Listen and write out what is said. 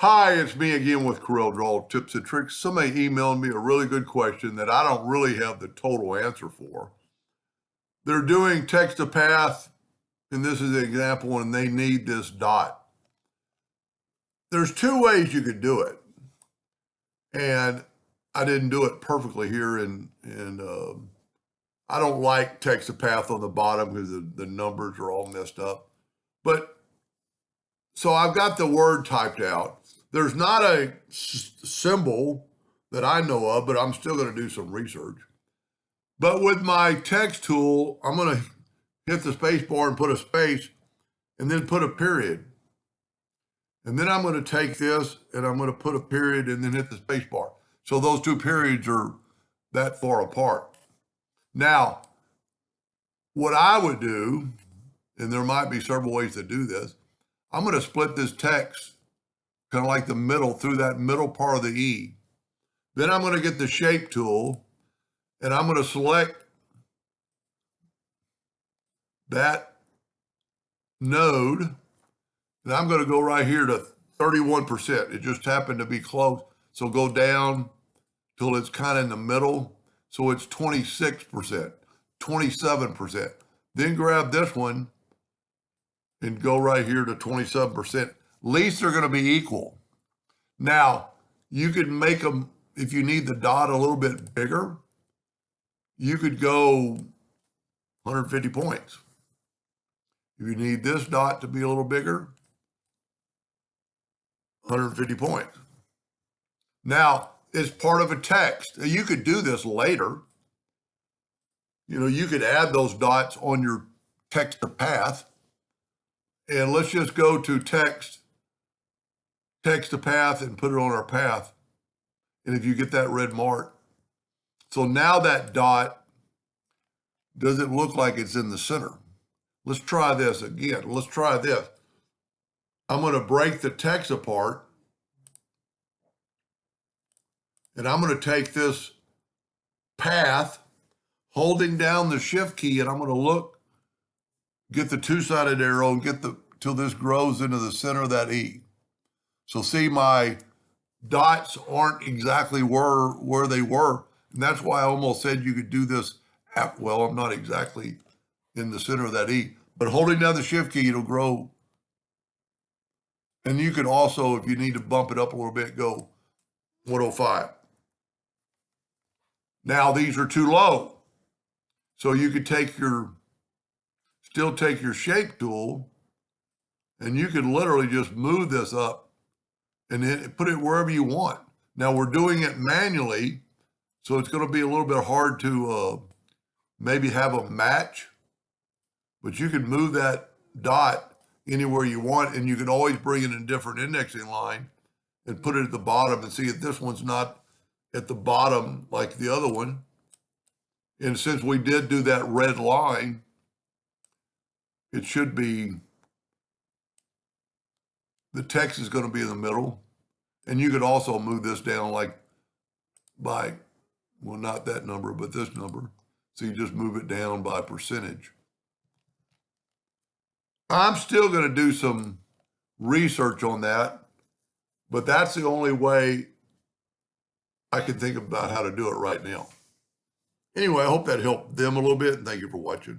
Hi, it's me again with Corel Draw Tips and Tricks. Somebody emailed me a really good question that I don't really have the total answer for. They're doing text to path, and this is an example, and they need this dot. There's two ways you could do it, and I didn't do it perfectly here, and I don't like text to path on the bottom because the numbers are all messed up. But so I've got the word typed out. There's not a symbol that I know of, but I'm still going to do some research. But with my text tool, I'm going to hit the space bar and put a space and then put a period. And then I'm going to take this and I'm going to put a period and then hit the space bar. So those two periods are that far apart. Now, what I would do, and there might be several ways to do this, I'm going to split this text kind of like the middle through that middle part of the E. Then I'm going to get the shape tool and I'm going to select that node and I'm going to go right here to 31%. It just happened to be close. So go down till it's kind of in the middle. So it's 26%, 27%. Then grab this one and go right here to 27%. At least they're going to be equal. Now, you could make them, if you need the dot a little bit bigger, you could go 150 points. If you need this dot to be a little bigger, 150 points. Now, it's part of a text. You could do this later. You know, you could add those dots on your text to path. And let's just go to text to path and put it on our path. And if you get that red mark, so now that dot doesn't look like it's in the center. Let's try this again. Let's try this. I'm going to break the text apart. And I'm going to take this path, holding down the shift key, and I'm going to look, get the two-sided arrow and get till this grows into the center of that E. So see, my dots aren't exactly where they were. And that's why I almost said you could do this well, I'm not exactly in the center of that E, but holding down the shift key, it'll grow. And you could also, if you need to bump it up a little bit, go 105. Now these are too low. So you could still take your shape tool and you could literally just move this up and then put it wherever you want. Now we're doing it manually, so it's going to be a little bit hard to maybe have a match, but you can move that dot anywhere you want, and you can always bring it in a different indexing line and put it at the bottom and see if this one's not at the bottom like the other one. And since we did do that red line, it should be, the text is going to be in the middle. And you could also move this down like by, well, not that number, but this number. So you just move it down by percentage. I'm still going to do some research on that, but that's the only way I can think about how to do it right now. Anyway, I hope that helped them a little bit, and thank you for watching.